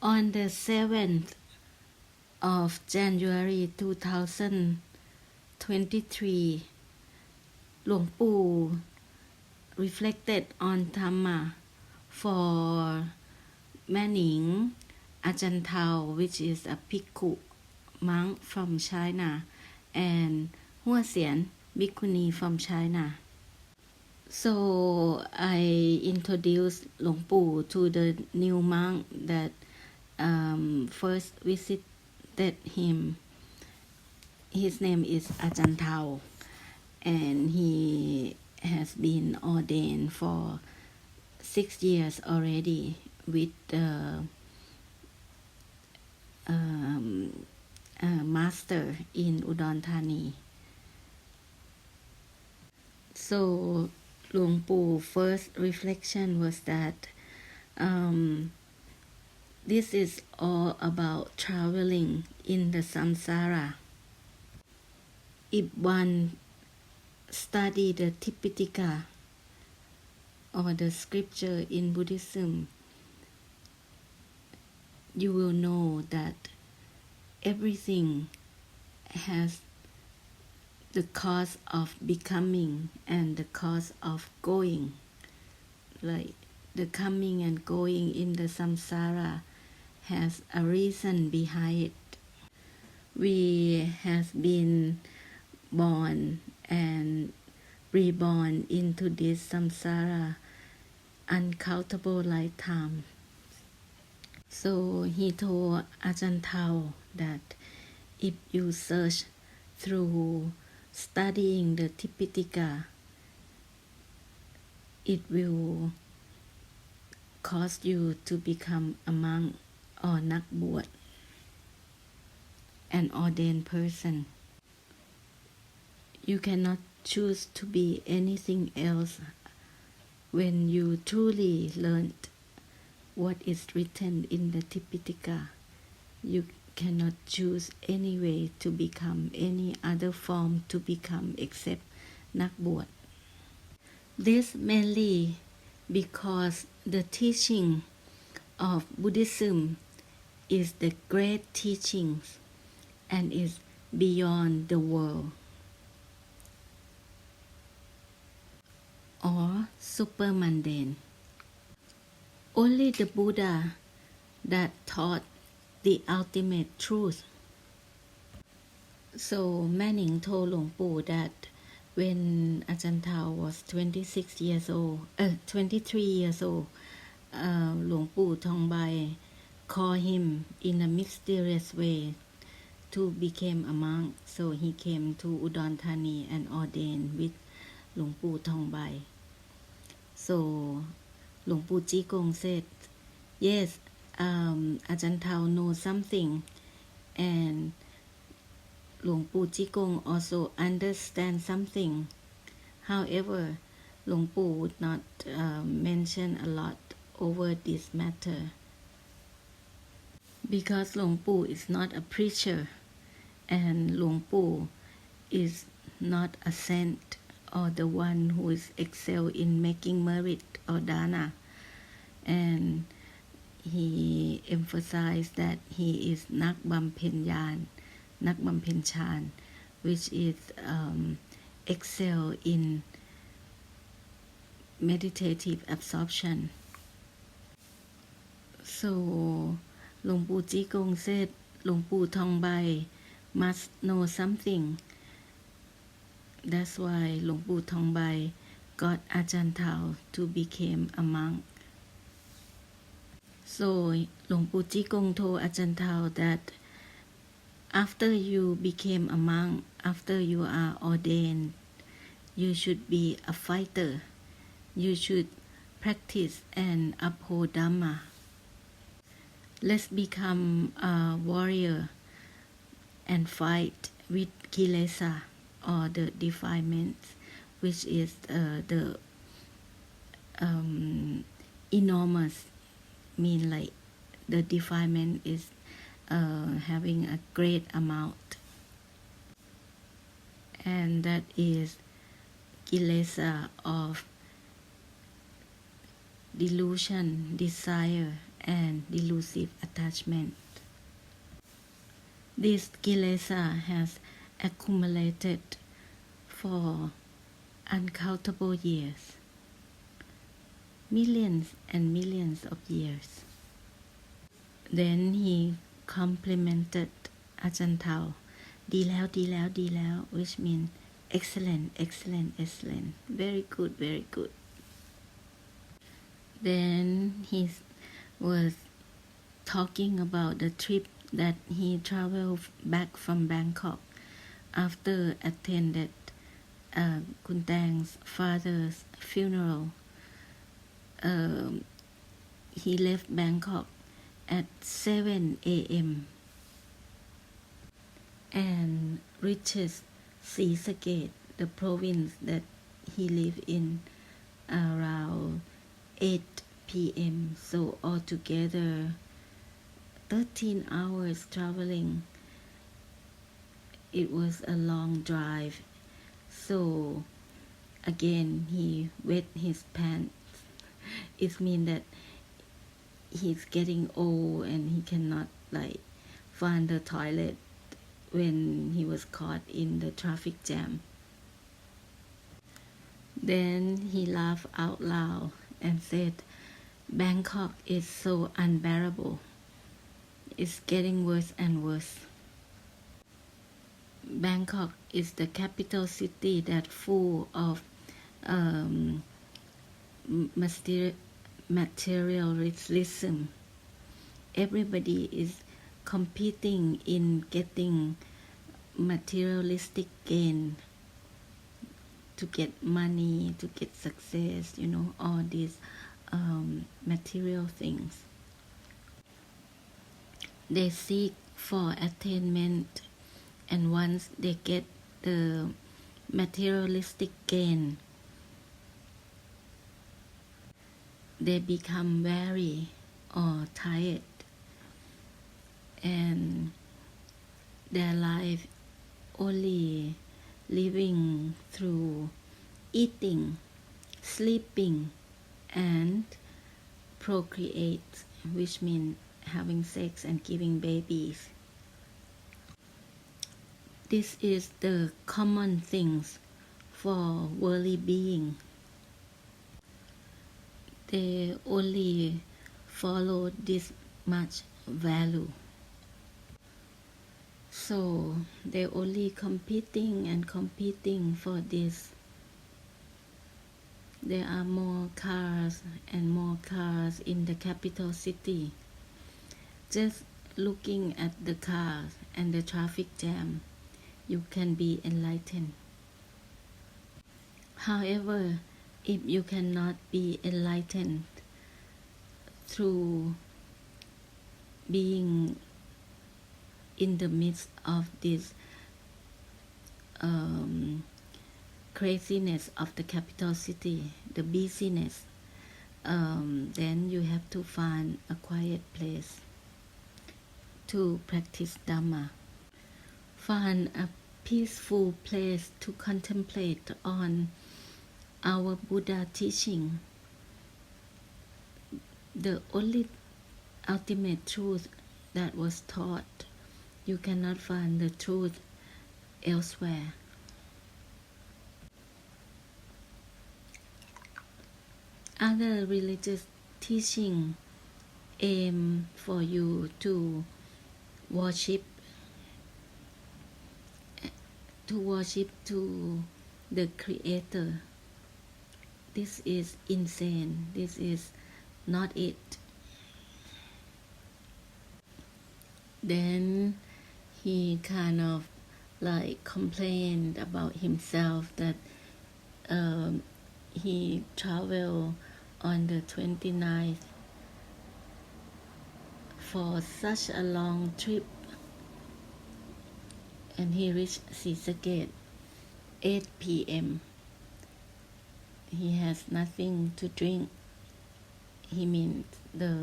On the 7th of January 2023 หลวงปู่ reflected on Dhamma for แม่หนิง อาจารย์เทา which is a bhikkhu monk from China and หัวเสียน bhikkhuni from China. So I introduced หลวงปู่ to the new monk that first visited him. His name is อาจารย์เทา and he has been ordained for 6 years already with master in Udon Thani. So หลวงปู่ first reflection was that this is all about traveling in the samsara. If one study the Tipitaka or the scripture in Buddhism, you will know that everything has the cause of becoming and the cause of going. Like the coming and going in the samsara has a reason behind it. We have been born and reborn into this samsara uncountable lifetime. So he told Ajahn Thao that if you search through studying the Tipitaka, it will cause you to become a monk or นักบวช an ordained person. You cannot choose to be anything else when you truly learned what is written in the Tipitaka. You cannot choose any way to become any other form to become except นักบวช This mainly because the teaching of Buddhism is the great teachings and is beyond the world or super mundane. Only the Buddha that taught the ultimate truth. So แม่หนิง told หลวงปู่ that when Ajahn Thao was 23 years old, หลวงปู่ทองใบ called him in a mysterious way to become a monk. So he came to Udon Thani and ordained with หลวงปู่ทองใบ So หลวงปู่จีกง said, yes, Ajahn Thao knows something, and หลวงปู่จีกง also understand something. However, หลวงปู่ would not mention a lot over this matter because หลวงปู่ is not a preacher and หลวงปู่ is not a saint or the one who is excel in making merit or dana, and he emphasized that he is นักบำเพ็ญญาณ นักบำเพ็ญฌาน which is excel in meditative absorption. So หลวงปู่จีกง said หลวงปู่ทองใบ must know something. That's why หลวงปู่ทองใบ got Ajahn Thao to become a monk. So หลวงปู่จีกง told Ajahn Thao that after you became a monk, after you are ordained, you should be a fighter. You should practice and uphold Dhamma. Let's become a warrior and fight with kilesa or the defilements, which is the enormous, mean like the defilement is having a great amount, and that is kilesa of delusion, desire and delusive attachment. This kilesa has accumulated for uncountable years, millions and millions of years. Then he complimented Ajahn Thao, ดีแล้วดีแล้วดีแล้ว which means excellent, excellent, excellent, very good, very good. Then he was talking about the trip that he traveled back from Bangkok after attended Kun Teng's father's funeral. He left Bangkok at 7 a.m. and reachesศรีสะเกษ, the province that he lived in, around 8 p.m. So altogether 13 hours traveling. It was a long drive. So again he wet his pants. It means that he's getting old and he cannot find the toilet when he was caught in the traffic jam. Then he laughed out loud and said, Bangkok is so unbearable. It's getting worse and worse. Bangkok is the capital city that's full of materialism. Everybody is competing in getting materialistic gain, to get money, to get success, all these material things. They seek for attainment, and once they get the materialistic gain, they become weary or tired, and their life only living through eating, sleeping, and procreate, which means having sex and giving babies. This is the common things for worldly being. They only follow this much value. So they only competing and competing for this. There are more cars and more cars in the capital city. Just looking at the cars and the traffic jam, you can be enlightened. However, if you cannot be enlightened through being in the midst of this craziness of the capital city, the busyness, then you have to find a quiet place to practice Dhamma. Find a peaceful place to contemplate on our Buddha teaching, the only ultimate truth that was taught. You cannot find the truth elsewhere. Other religious teaching aim for you to worship to the Creator. This is insane. This is not it. Then he kind of complained about himself that he traveled on the 29th for such a long trip, and he reachedศรีสะเกษ 8 p.m. He has nothing to drink. He means the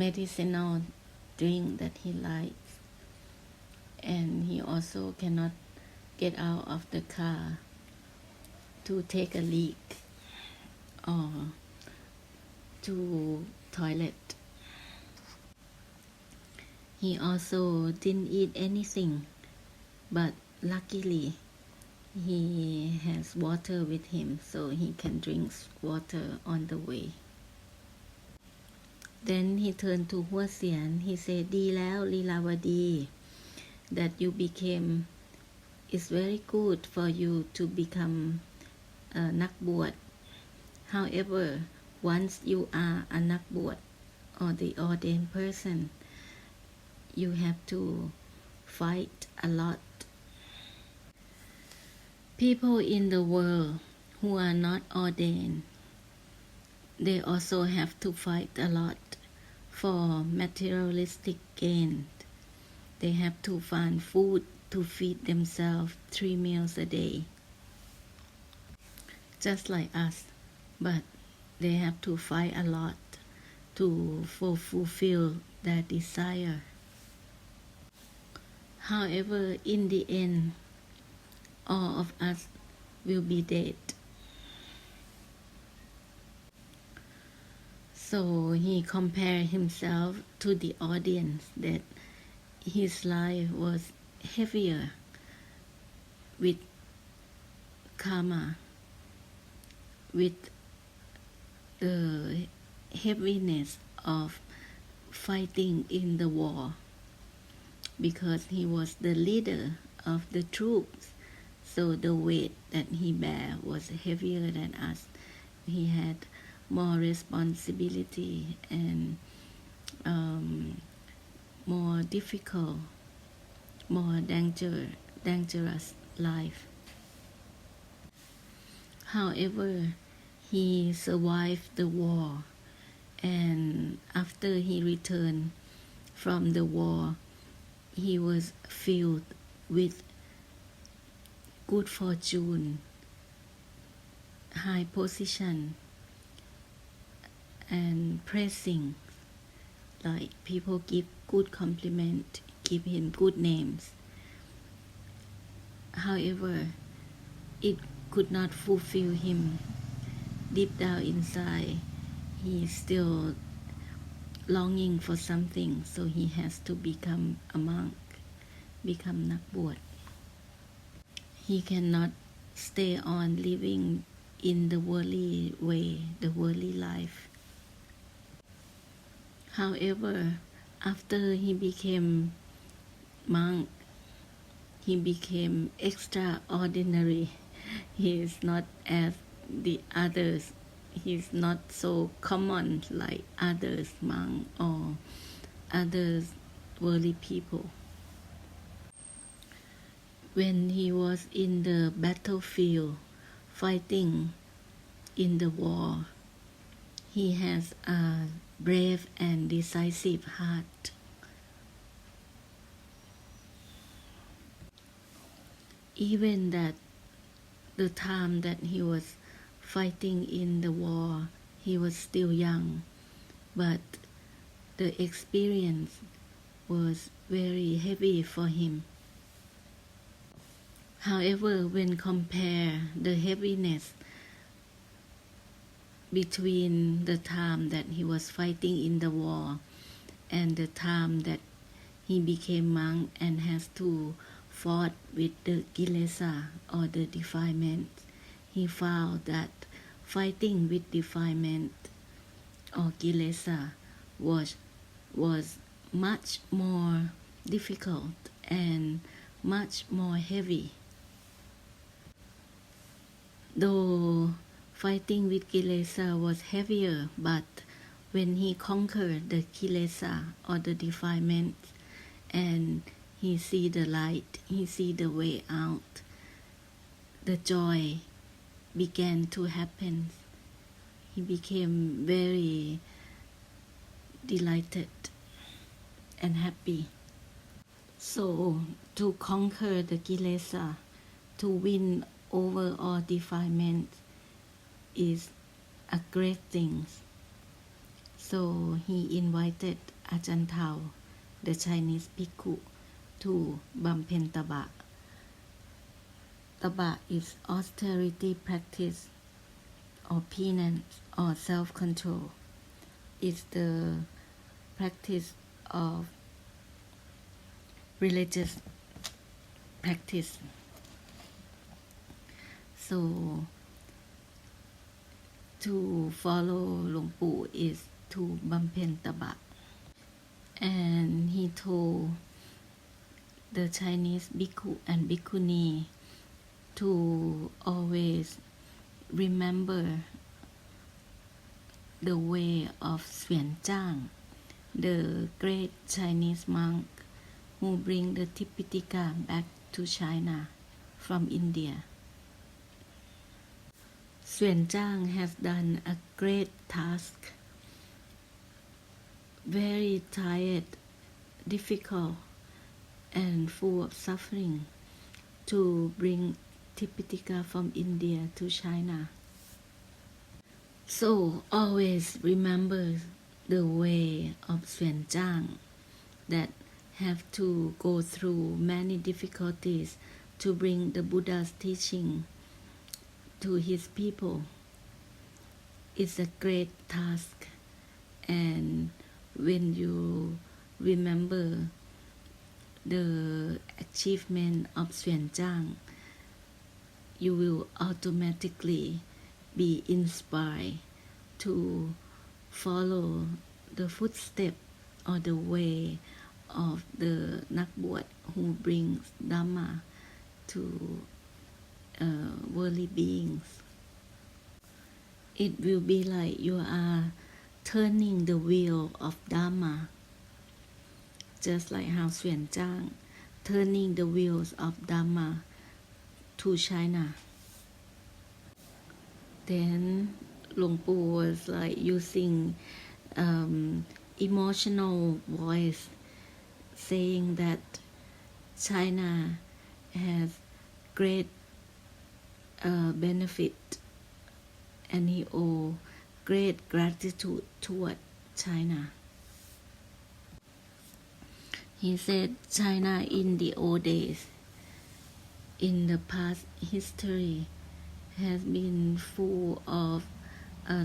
medicinal drink that he likes, and he also cannot get out of the car to take a leak or to toilet. He also didn't eat anything, but luckily he has water with him, so he can drink water on the way. Then he turned to หัวเสียน He said ดีแล้วลีลาวดี that you became it's very good for you to become นักบวช However once you are a นักบวช or the ordained person you have to fight a lot. People in the world who are not ordained they also have to fight a lot for materialistic gain. They have to find food to feed themselves 3 meals a day, just like us, but they have to fight a lot to fulfill their desire. However, in the end, all of us will be dead. So he compared himself to the audience that his life was heavier with karma, with the heaviness of fighting in the war, because he was the leader of the troops, so the weight that he bear was heavier than us. He had more responsibility and more difficult, more dangerous life. However, he survived the war, and after he returned from the war, he was filled with good fortune, high position, and praising, like people give good compliment, give him good names. However, it could not fulfill him. Deep down inside, he is still longing for something, so he has to become a monk, become นักบวช He cannot stay on living in the worldly way, the worldly life. However, after he became monk, he became extraordinary. He is not as the others. He is not so common like others monk or others worldly people. When he was in the battlefield fighting in the war, he has a brave and decisive heart. Even that the time that he was fighting in the war, he was still young, but the experience was very heavy for him. However, when compare the heaviness between the time that he was fighting in the war and the time that he became monk and has to fought with the kilesa or the defilement, he found that fighting with defilement or kilesa was much more difficult and much more heavy. Though fighting with kilesa was heavier, but when he conquered the kilesa or the defilement and he see the light, he see the way out, the joy began to happen. He became very delighted and happy. So to conquer the kilesa, to win over all defilement is a great thing. So he invited อาจารย์เฒ่า the Chinese bhikkhu to บำเพ็ญตบะ Taba is austerity practice or penance or self-control. It's the practice of religious practice. So to follow หลวงปู่ is to บำเพ็ญตบะ and he told the Chinese bhikkhu and bhikkhuni to always remember the way of Rạbĉāng, the great Chinese monk who bring the Tipitaka back to China from India. Rạbĉāng has done a great task, very tired, difficult, and full of suffering to bring Tipitaka from India to China. So always remember the way of Rạbĉāng that have to go through many difficulties to bring the Buddha's teaching to his people. It's a great task, and when you remember the achievement of Rạbĉāng, you will automatically be inspired to follow the footsteps or the way of the นักบวช who brings Dhamma to worldly beings. It will be like you are turning the wheel of Dhamma, just like how Rạbĉāng turning the wheels of Dhamma to China. Then หลวงปู่ was like using emotional voice, saying that China has great benefit, and he owe great gratitude toward China. He said China in the old days, in the past history, has been full of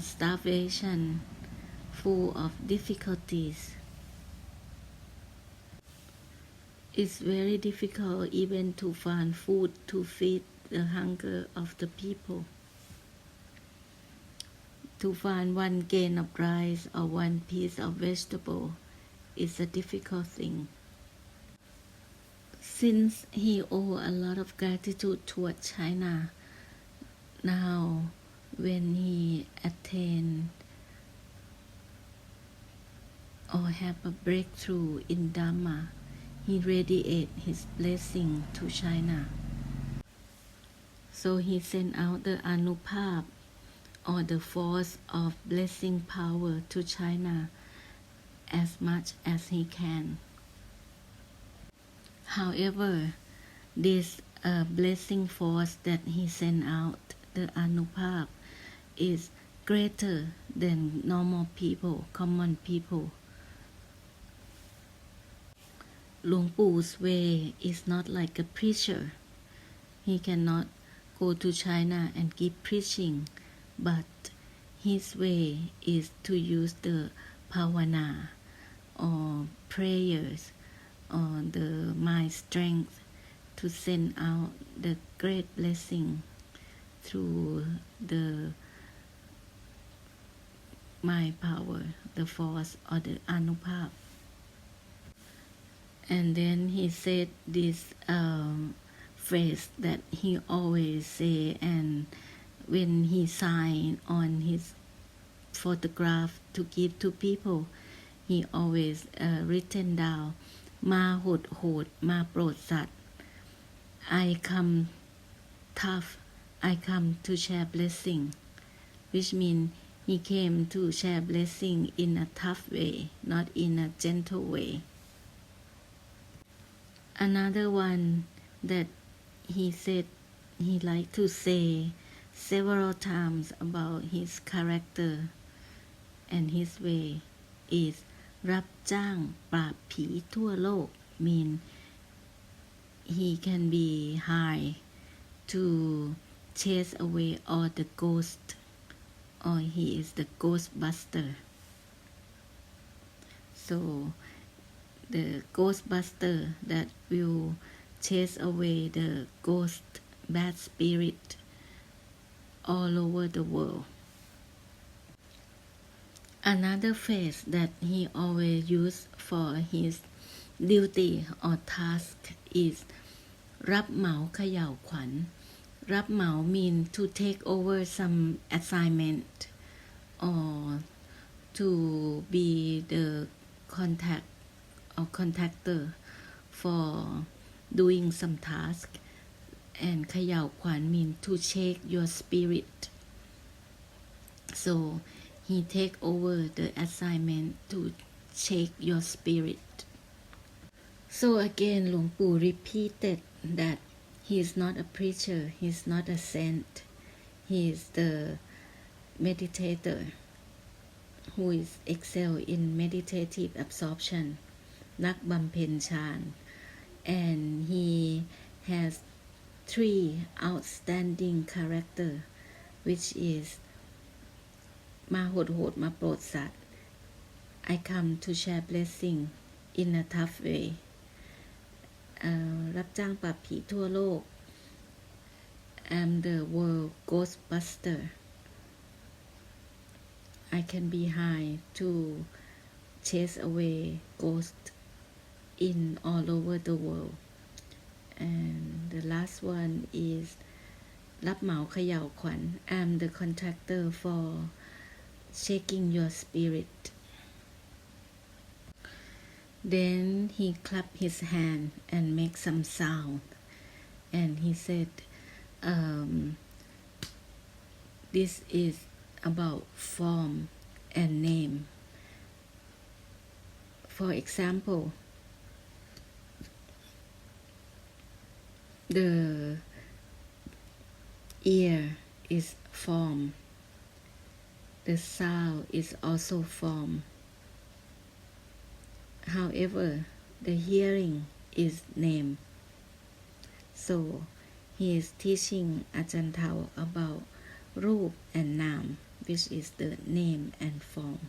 starvation, full of difficulties. It's very difficult even to find food to feed the hunger of the people. To find one grain of rice or one piece of vegetable is a difficult thing. Since he owe a lot of gratitude toward China, now when he attain or have a breakthrough in Dhamma, he radiate his blessing to China. So he sent out the Anupāb, or the force of blessing power to China as much as he can. However, this blessing force that he sent out, the Anupāb, is greater than normal people, common people. หลวงปู่ 's way is not like a preacher. He cannot go to China and keep preaching, but his way is to use the pāvana or prayers or the mind strength to send out the great blessing through the mind power, the force or the Anupāb. And then he said this phrase that he always say, and when he sign on his photograph to give to people, he always written down มาโหดโหดมาโปรดสัตว์ I come tough, I come to share blessing, which means he came to share blessing in a tough way, not in a gentle way. Another one that he said he liked to say several times about his character and his way is รับจ้างปราบผีทั่วโลก mean he can be hired to chase away all the ghosts, or he is the ghostbuster. So the ghostbuster that will chase away the ghost bad spirit all over the world. Another phrase that he always used for his duty or task is รับเหมาเขย่าขวัญ รับเหมา mean to take over some assignment or to be the contact or contractor for doing some task and เขย่าขวัญ mean to shake your spirit so he take over the assignment to shake your spirit so again หลวงปู่ repeated that he is not a preacher he is not a saint he is the meditator who is excel in meditative absorption นักบำเพ็ญฌาน and he has 3 outstanding character which is มาโหดโหดมาโปรดสัตว์ I come to share blessing in a tough way รับจ้างปราบผีทั่วโลก I'm the world ghostbuster I can be high to chase away ghosts in all over the world and the last one is รับเหมาเขย่าขวัญ I'm the contractor for shaking your spirit then he clapped his hand and make some sound and he said this is about form and name for example the ear is form the sound is also form however the hearing is name so he is teaching อาจารย์เทา about รูป and นาม which is the name and form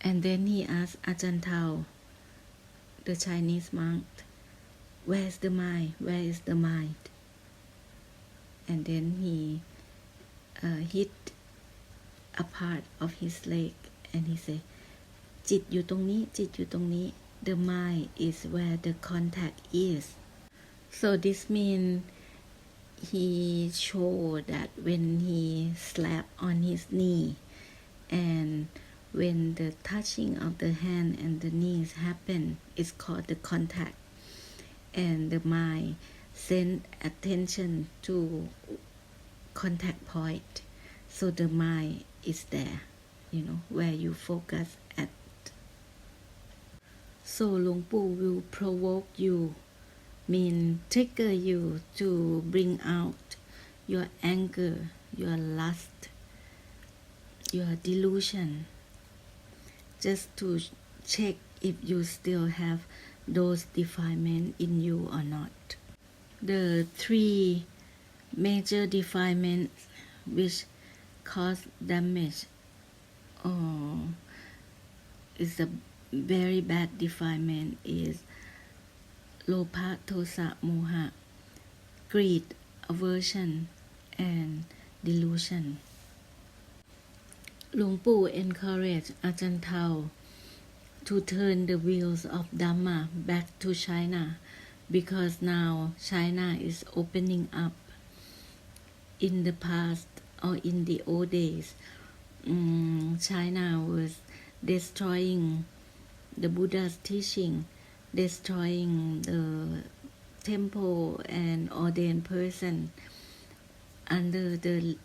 and then he asked อาจารย์เทา the Chinese monk where is the mind where is the mind and then he hit a part of his leg and he said จิตอยู่ตรงนี้จิตอยู่ตรงนี้ the mind is where the contact is so this means he showed that when he slapped on his knee and when the touching of the hand and the knees happen it's called the contact and the mind send attention to contact point so the mind is there where you focus at so หลวงปู่ will provoke you mean trigger you to bring out your anger your lust your delusion just to check if you still have those defilements in you or not the 3 major defilements which cause damage or is a very bad defilement is โลภะโทสะโมหะ greed aversion and delusion หลวงปู่ encourage อาจารย์เทา to turn the wheels of Dhamma back to China because now China is opening up in the past or in the old days China was destroying the Buddha's teaching destroying the temple and ordained person under the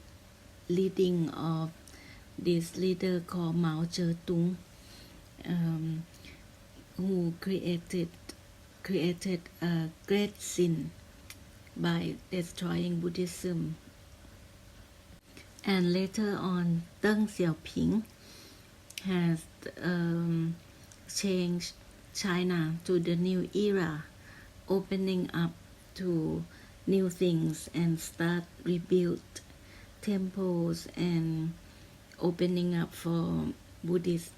leading of this leader called Mao Zedong who created a great sin by destroying Buddhism and later on Deng Xiaoping has changed China to the new era opening up to new things and start rebuild temples and opening up for Buddhist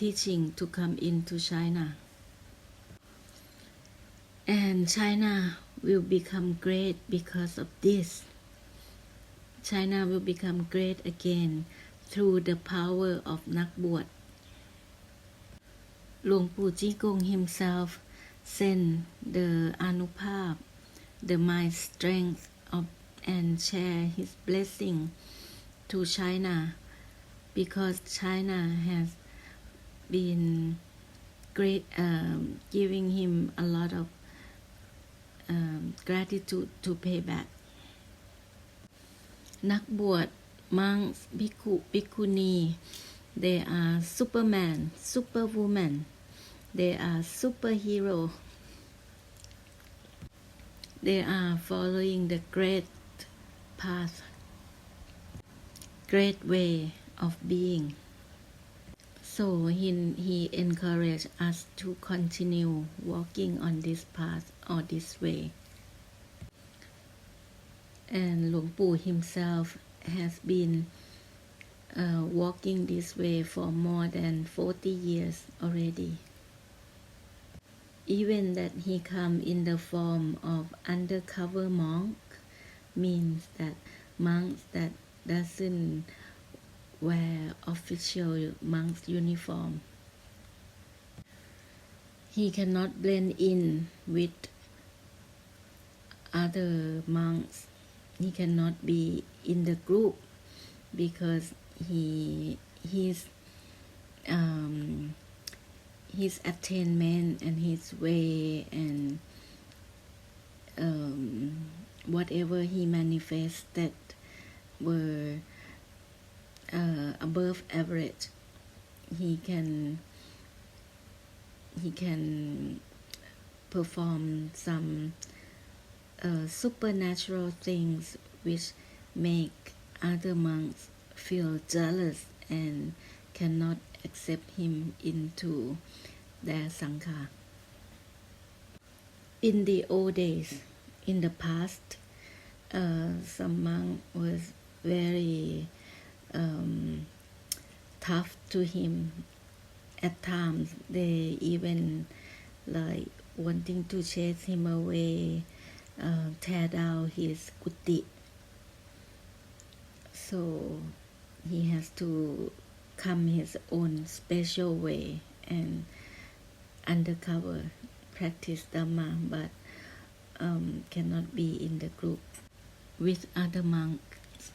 teaching to come into China. And China will become great because of this. China will become great again through the power of นักบวช หลวงปู่จี้กง himself send the Anupāb, the mind strength of and share his blessing to China because China has been great, giving him a lot of gratitude to pay back. นักบวช monks, bhikkhu, bhikkhuni, they are superman, superwoman, they are superhero. They are following the great path, great way of being. So he encouraged us to continue walking on this path or this way. And Luang Pu himself has been walking this way for more than 40 years already. Even that he come in the form of undercover monk means that monks that doesn't wear official monk's uniform. He cannot blend in with other monks. He cannot be in the group because his attainment and his way and whatever he manifested were above average. He can perform some supernatural things which make other monks feel jealous and cannot accept him into their sangha. In the old days, in the past, some monk was very tough to him. At times, they even like wanting to chase him away, tear down his kuti. So he has to come his own special way and undercover practice Dhamma, but cannot be in the group with other monks.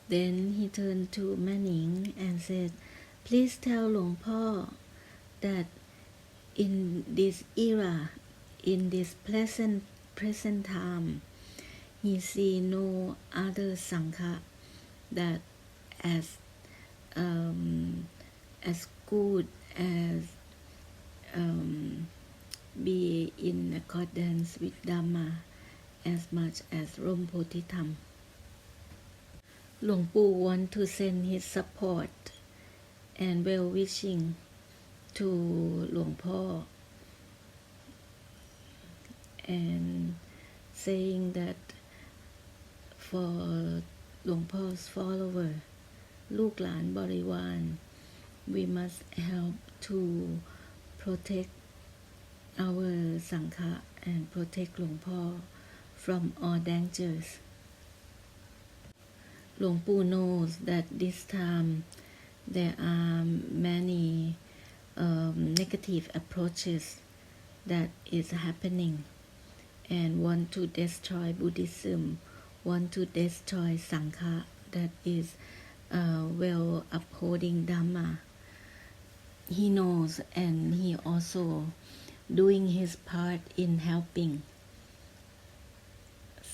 Then he turned to Manning and said, "Please tell Luang Po that in this era, in this present time, he see no other sangha that as good as be in accordance with Dhamma as much as Rompotitham." Luang Pu want to send his support and well-wishing to Luang Po and saying that for Luang Po's follower, ลูกหลานบริวาร we must help to protect our sangha and protect Luang Po from all dangers. Luang Pu knows that this time there are many negative approaches that is happening and want to destroy Buddhism, want to destroy Sangha that is well upholding Dhamma. He knows and he also doing his part in helping.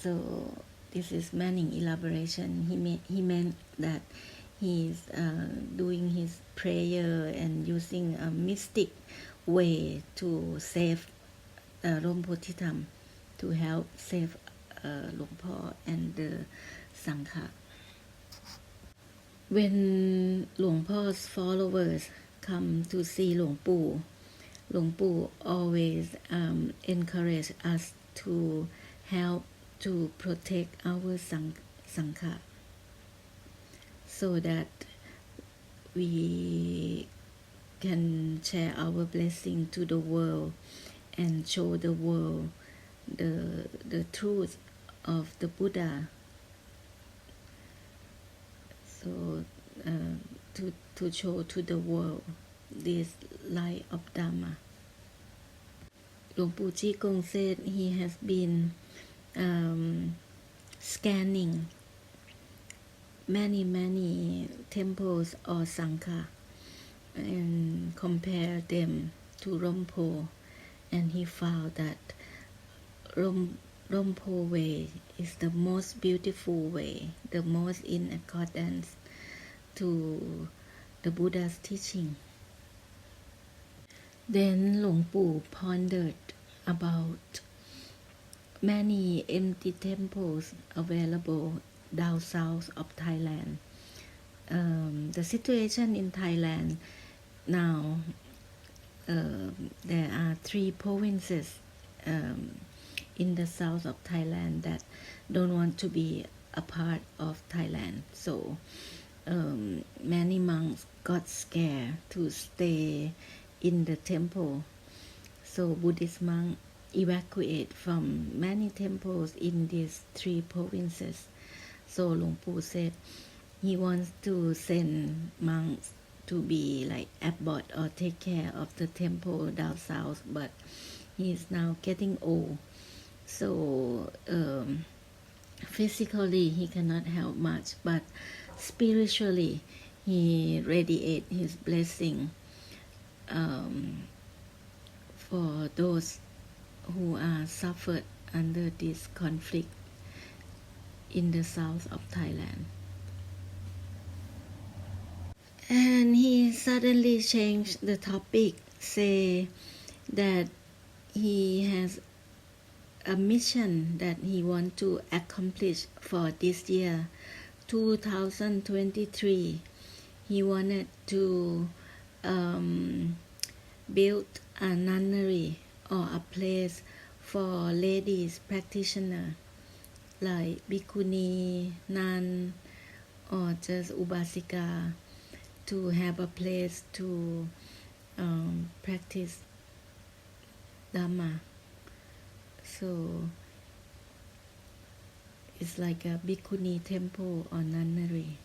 So this is Manning elaboration. He meant that he's doing his prayer and using a mystic way to save Rompotitham, to help save Luang Po and the Sangha. When Luang Po's followers come to see Luang Pu always encourage us to help to protect our Sangha so that we can share our blessing to the world and show the world the truth of the Buddha. So to show to the world this light of Dharma. หลวงปู่จี้กง said he has been scanning many temples or sangha and compare them to Rompo, and he found that Rompo way is the most beautiful way, the most in accordance to the Buddha's teaching. Then หลวงปู่ pondered about many empty temples available down south of Thailand. The situation in Thailand now, there are 3 provinces in the south of Thailand that don't want to be a part of Thailand. So many monks got scared to stay in the temple. So Buddhist monks evacuate from many temples in these 3 provinces. So Luang Pu said he wants to send monks to be like abbot or take care of the temple down south, but he is now getting old. So physically he cannot help much, but spiritually he radiates his blessing for those who are suffered under this conflict in the south of Thailand. And he suddenly changed the topic, say that he has a mission that he wants to accomplish for this year, 2023. He wanted to build a nunnery or a place for ladies practitioner like bhikkhuni, nun, or just ubasika, to have a place to practice Dhamma. So it's like a bhikkhuni temple or nunnery.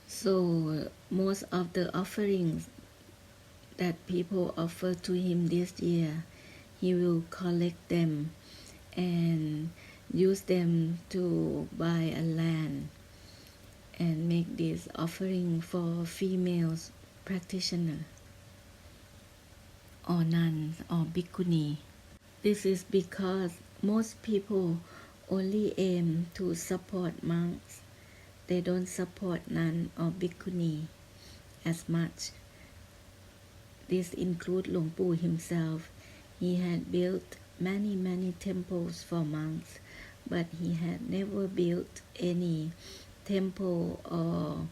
So most of the offerings that people offer to him this year, he will collect them and use them to buy a land and make this offering for female practitioner or nuns or bhikkhuni. This is because most people only aim to support monks. They don't support nun or bhikkhuni as much. This includes Luang Pu himself. He had built many temples for monks, but he had never built any temple or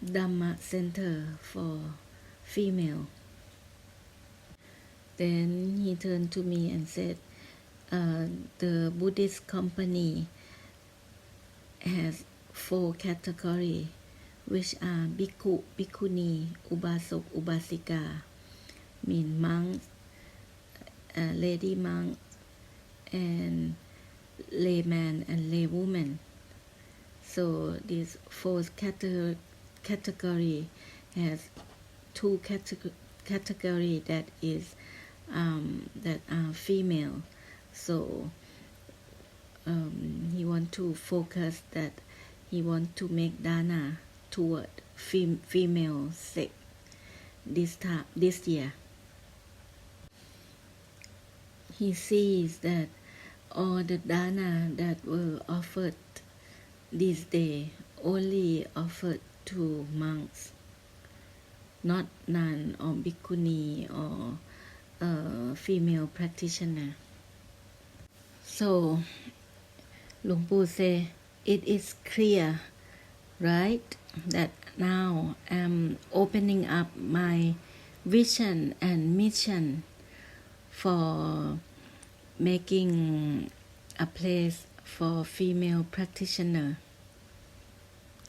Dhamma center for female. Then he turned to me and said, the Buddhist company has 4 categories, which are bhikkhu, bhikkhuni, ubasok, ubasika, mean monks, lady monk, and layman and laywoman. So this 4th category has 2 category that are female. So he want to focus that he want to make dana toward female sex this year. He sees that all the dana that were offered this day only offered to monks, not nun or bhikkhuni or female practitioner. So Luang Pu say, it is clear, right, that now I'm opening up my vision and mission for making a place for female practitioner.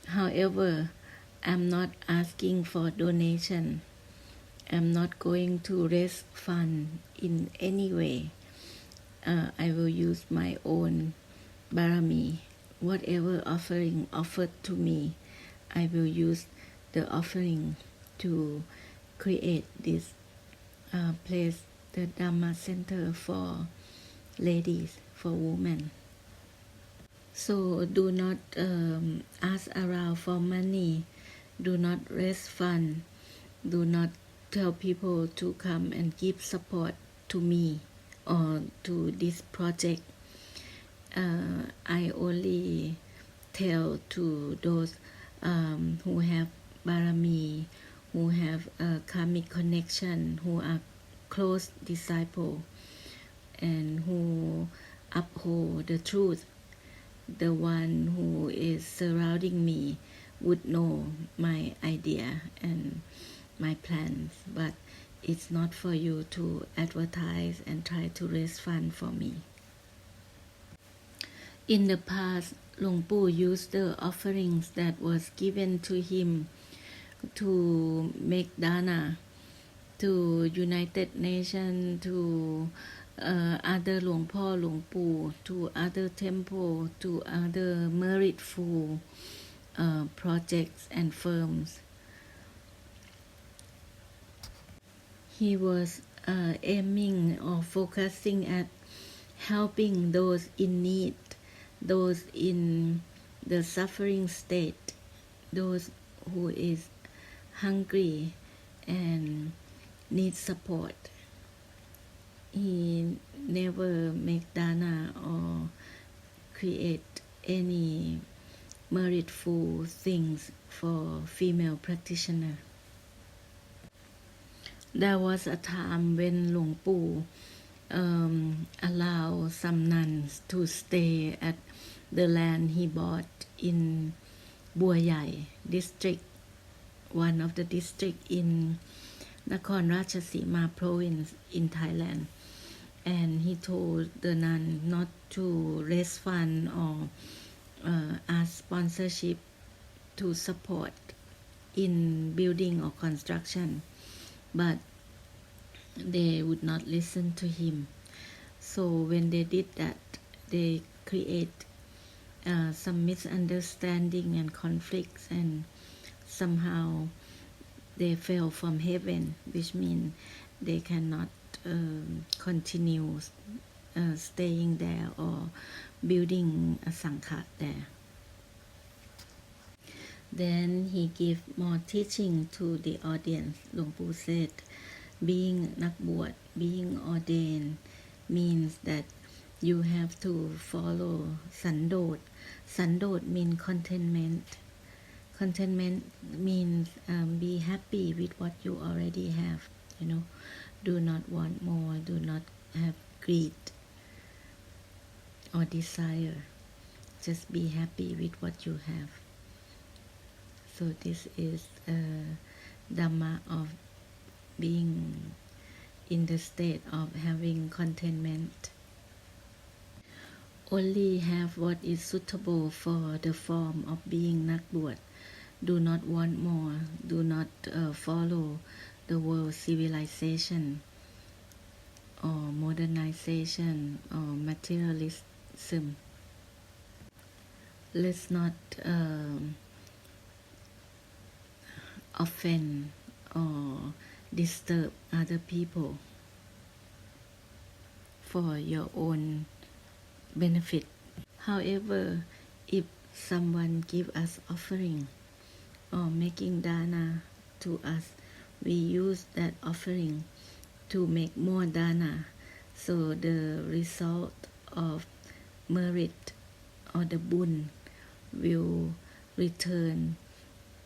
However, I'm not asking for donation. I'm not going to raise fund in any way. I will use my own barami. Whatever offering offered to me, I will use the offering to create this place, the Dhamma Center for ladies, for women. So do not ask around for money. Do not raise fund. Do not tell people to come and give support to me or to this project. I only tell to those who have barami, who have a karmic connection, who are close disciple, and who uphold the truth. The one who is surrounding me would know my idea and my plans, but it's not for you to advertise and try to raise fund for me. In the past, Luang Pu used the offerings that was given to him to make dana to United Nations, to other Luang Po, Luang Pu, to other temple, to other meritful projects and firms. He was aiming or focusing at helping those in need, those in the suffering state, those who is hungry and need support. He never make dana or create any meritful things for female practitioner. There was a time when Luang Pu allowed some nuns to stay at the land he bought in Hwạỵ district, one of the district in Nakhon province in Thailand. And he told the nun not to raise fund or ask sponsorship to support in building or construction, but they would not listen to him. So when they did that, they create some misunderstanding and conflicts, and somehow they fell from heaven, which means they cannot continue staying there or building a sangha there. Then he gave more teaching to the audience. Luang Pu said, being nak bwat, being ordained, means that you have to follow Santosha. Santosha means contentment. Contentment means be happy with what you already have. Do not want more, do not have greed or desire. Just be happy with what you have. So this is Dhamma of being in the state of having contentment. Only have what is suitable for the form of being nak bwat. Do not want more. Do not follow the world civilization or modernization or materialism. Let's not offend or disturb other people for your own benefit. However, if someone give us offering or making dana to us, we use that offering to make more dana, so the result of merit or the bun will return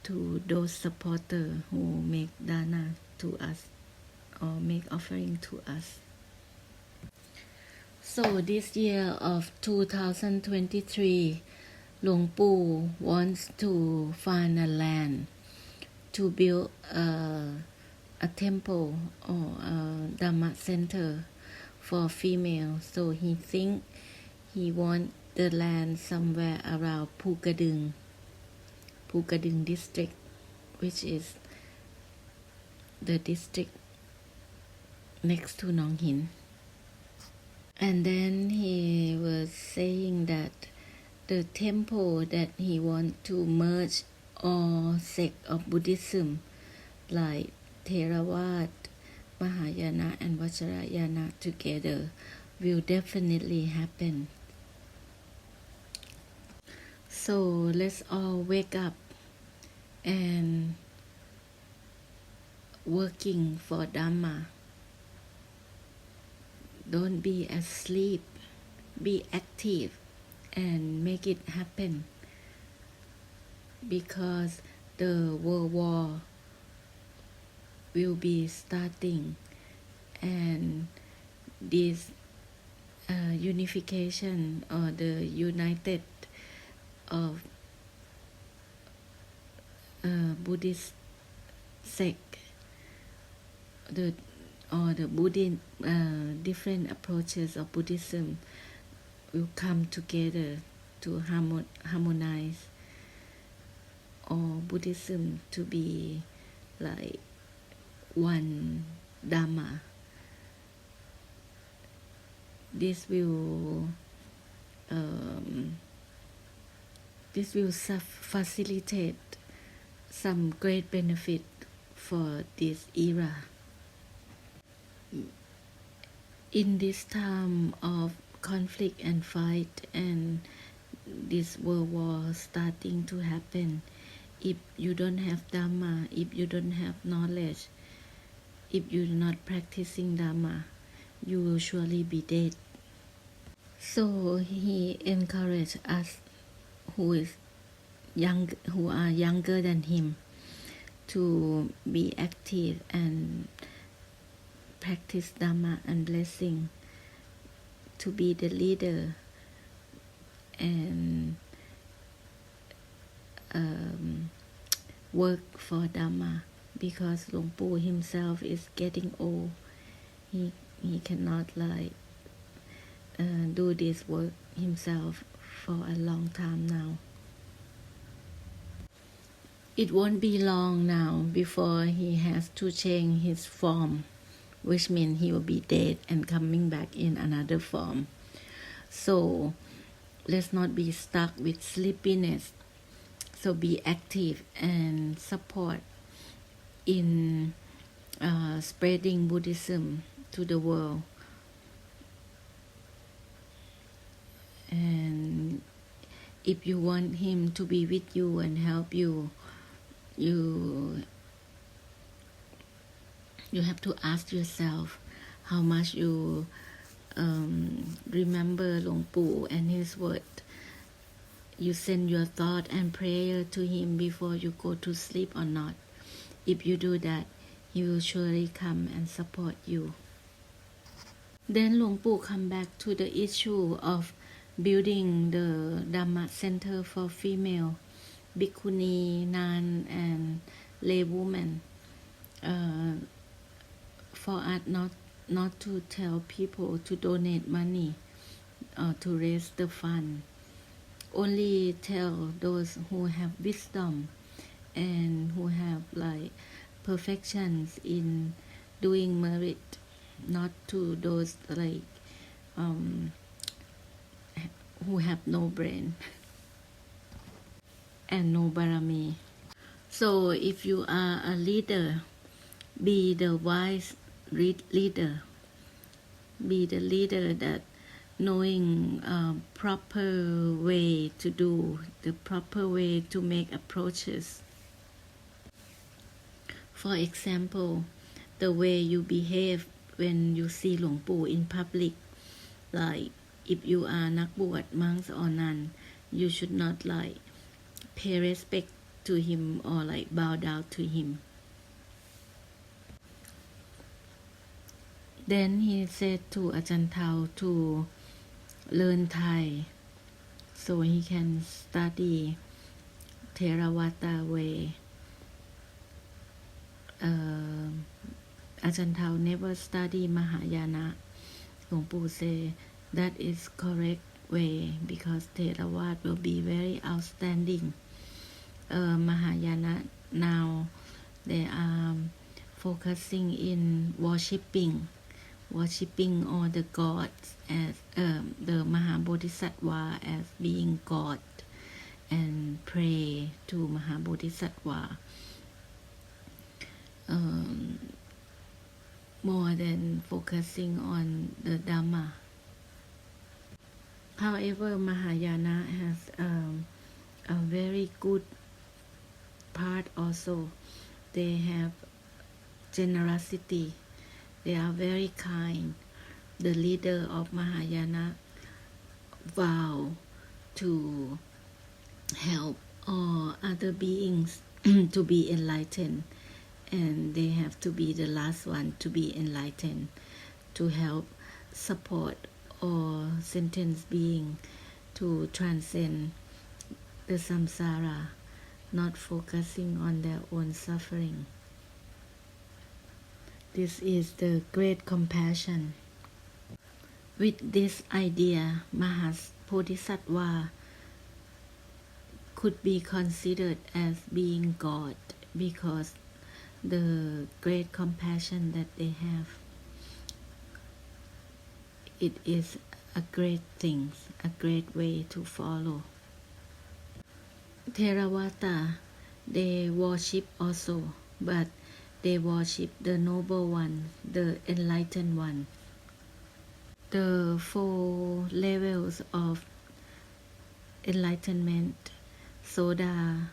to those supporters who make dana to us or make offering to us. So this year of 2023, Luang Pu wants to find a land to build a temple or a Dhamma center for female. So he think he want the land somewhere around Pu Pukading district, which is the district next to Nong Hin. And then he was saying that the temple that he want to merge all sect of Buddhism like Theravada, Mahayana and Vajrayana together will definitely happen. So let's all wake up and working for Dhamma. Don't be asleep, be active and make it happen, because the world war will be starting, and this unification or the united of Buddhist sect, or the Buddhist different approaches of Buddhism will come together to harmonize all Buddhism to be like one Dhamma. This will facilitate some great benefit for this era. In this time of conflict and fight and this world war starting to happen, if you don't have Dhamma, if you don't have knowledge, if you're not practicing Dhamma, you will surely be dead. So he encouraged us who are younger than him to be active and practice Dhamma and blessing, to be the leader and work for Dhamma, because Luang Pu himself is getting old. He cannot like do this work himself for a long time now. It won't be long now before he has to change his form, which means he will be dead and coming back in another form. So let's not be stuck with sleepiness. So be active and support in spreading Buddhism to the world. And if you want him to be with you and help you, you have to ask yourself how much you remember Luang Pu and his word. You send your thought and prayer to him before you go to sleep or not. If you do that, he will surely come and support you. Then Luang Pu come back to the issue of building the Dhamma Center for female, bhikkhuni, nun and lay women. For us not to tell people to donate money or to raise the fund. Only tell those who have wisdom and who have like perfections in doing merit, not to those like who have no brain and no barami. So if you are a leader, be the wise leader, be the leader that knowing proper way to do, the proper way to make approaches. For example, the way you behave when you see Luang Pu in public, like if you are นักบวช monks or nun, you should not like pay respect to him or like bow down to him. Then he said to Ajahn Thao to learn Thai so he can study Theravada way. Ajahn Thao never study Mahayana. Luang Pu say that is correct way, because Theravada will be very outstanding. Mahayana now they are focusing in worshipping all the gods as the Mahabodhisattva as being God and pray to Mahabodhisattva more than focusing on the Dhamma. However, Mahayana has a very good part also. They have generosity. They are very kind. The leader of Mahayana vow to help all other beings to be enlightened, and they have to be the last one to be enlightened, to help support all sentient beings to transcend the samsara, not focusing on their own suffering. This is the great compassion. With this idea, Mahapodhisattva could be considered as being God because the great compassion that they have. It is a great thing, a great way to follow. Theravada, they worship also, but they worship the noble one, the enlightened one. The 4 levels of enlightenment, Soda,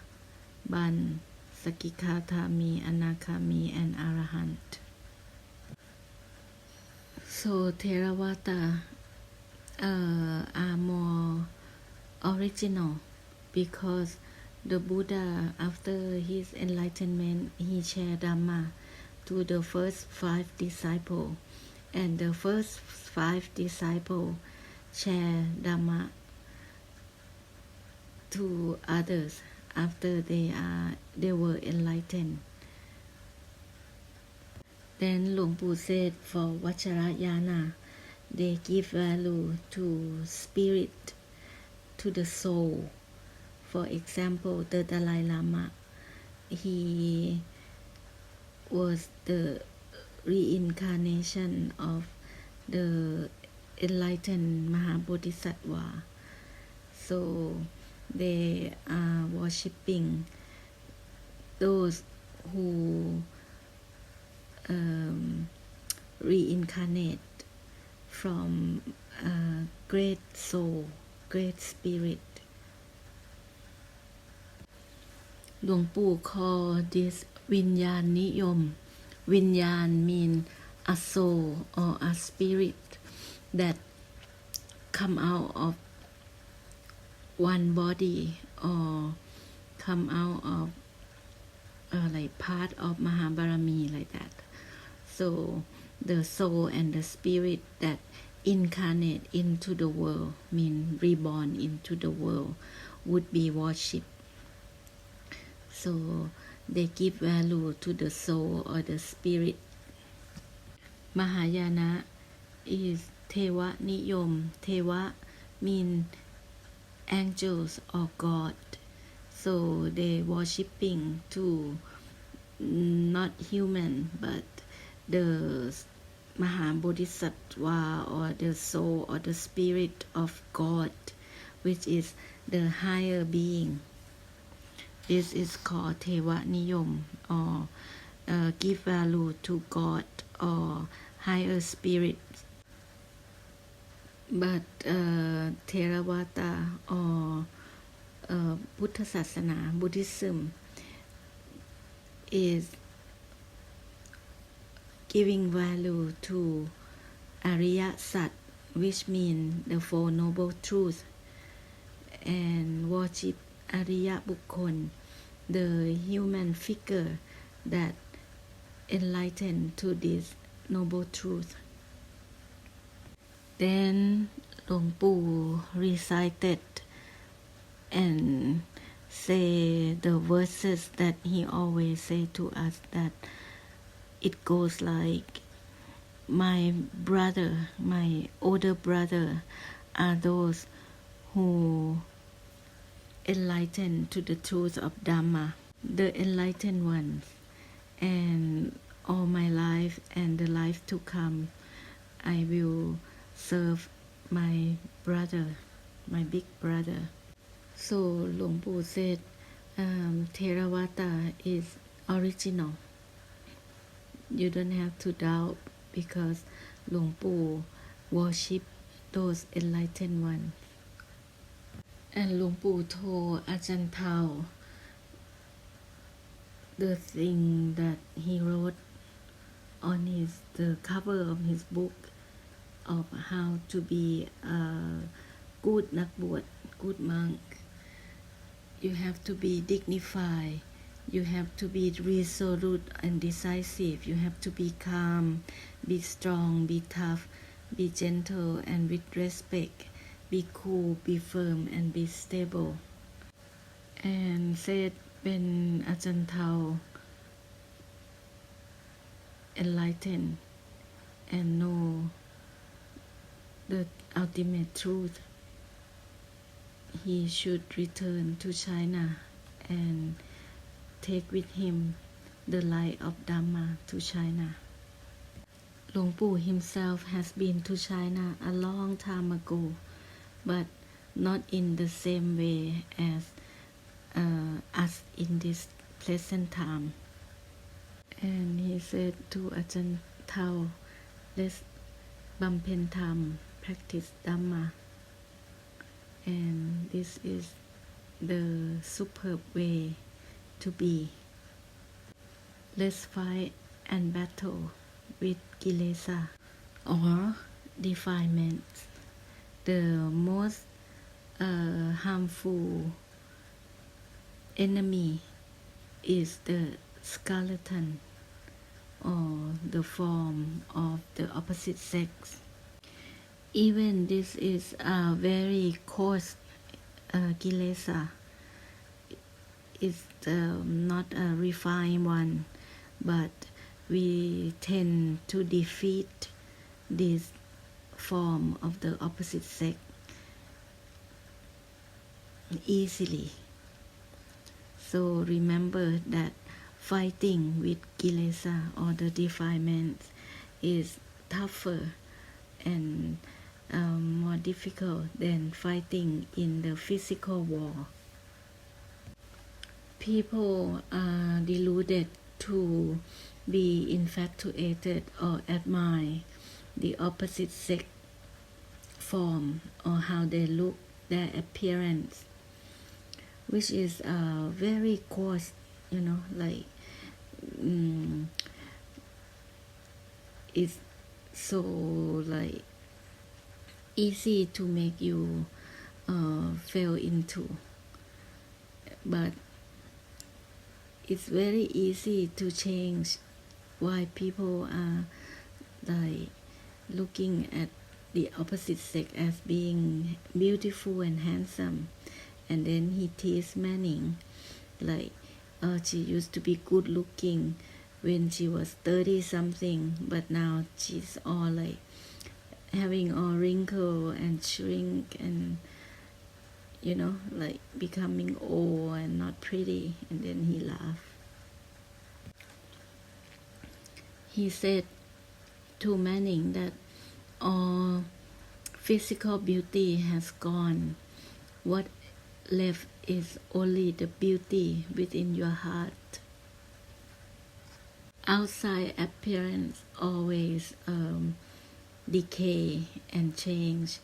Ban, Sakikatami, Anakami, and Arahant. So Theravada are more original because the Buddha, after his enlightenment, he shared Dhamma to the first 5 disciples, and the first 5 disciples share Dhamma to others after they were enlightened. Then Luang Pu said for Vajrayana, they give value to spirit, to the soul. For example, the Dalai Lama, he was the reincarnation of the enlightened Mahabodhisattva. So they are worshipping those who reincarnate from a great soul, great spirit. Luang Pu call this Viññān Niyom. Viññān means a soul or a spirit that come out of one body or come out of like part of Mahabarami, like that. So the soul and the spirit that incarnate into the world, mean reborn into the world, would be worshipped. So they give value to the soul or the spirit. Mahayana is Teva Niyom. Teva means angels or God. So they worshipping to not human but the Mahabodhisattva or the soul or the spirit of God, which is the higher being. This is called Teva Niyom, or give value to God or higher spirit. But Theravada or Buddha Sasana, Buddhism, is giving value to Ariya Sat, which means the 4 noble truths, and worship Ariya Bukkon, the human figure that enlightened to this noble truth. Then Luang Pu recited and say the verses that he always say to us, that it goes like, my brother, my older brother, are those who enlightened to the truth of Dhamma, the enlightened ones, and all my life and the life to come, I will serve my brother, my big brother. So Luang Pu said, Theravada is original. You don't have to doubt because Luang Pu worship those enlightened ones. And Luang Pu told Ajahn Thao the thing that he wrote on the cover of his book of how to be a goodนักบวช good monk. You have to be dignified. You have to be resolute and decisive. You have to be calm, be strong, be tough, be gentle and with respect. Be cool, be firm and be stable. And said เป็นอาจารย์เทา enlightened and know the ultimate truth, he should return to China and take with him the light of Dhamma to China. Luang Pu himself has been to China a long time ago, but not in the same way as us in this present time. And he said to Ajahn Thao, let's บำเพ็ญธรรม practice Dhamma, and this is the superb way to be. Let's fight and battle with kilesa or defilements. The most harmful enemy is the skeleton or the form of the opposite sex. Even this is a very coarse kilesa. It's not a refined one, but we tend to defeat this form of the opposite sex easily. So remember that fighting with kilesa or the defilements is tougher and more difficult than fighting in the physical war. People are deluded to be infatuated or admire the opposite sex form or how they look, their appearance, which is very coarse, like it's so like easy to make you fall into, but it's very easy to change why people are like looking at the opposite sex as being beautiful and handsome. And then he teased Manning like she used to be good looking when she was 30 something, but now she's all like having all wrinkle and shrink and like becoming old and not pretty. And then he laughed. He said to Manning that all physical beauty has gone. What left is only the beauty within your heart. Outside appearance always decay and change.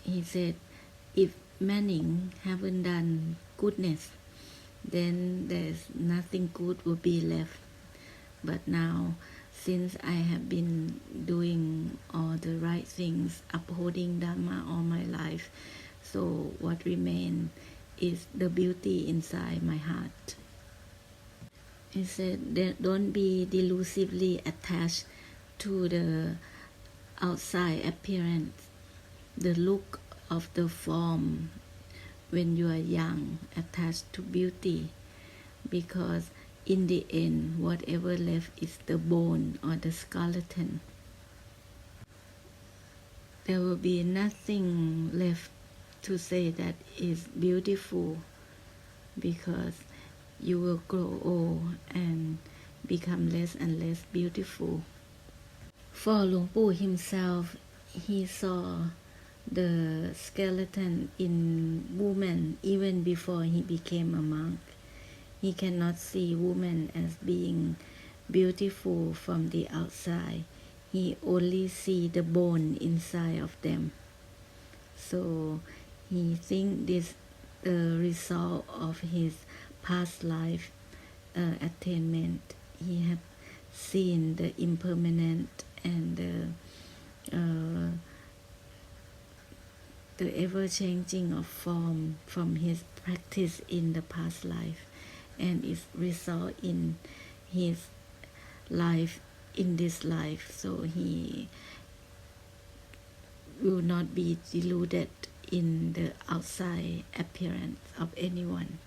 He said, if Manning haven't done goodness, then there's nothing good will be left. But now, since I have been doing all the right things, upholding Dhamma all my life, so what remains is the beauty inside my heart. He said, don't be delusively attached to the outside appearance, the look of the form when you are young, attached to beauty, because in the end, whatever left is the bone or the skeleton. There will be nothing left to say that is beautiful because you will grow old and become less and less beautiful. For Luang Pu himself, he saw the skeleton in woman even before he became a monk. He cannot see women as being beautiful from the outside. He only see the bone inside of them. So he think this the result of his past life attainment. He have seen the impermanent and the ever-changing of form from his practice in the past life, and its result in his life in this life. So he will not be deluded in the outside appearance of anyone.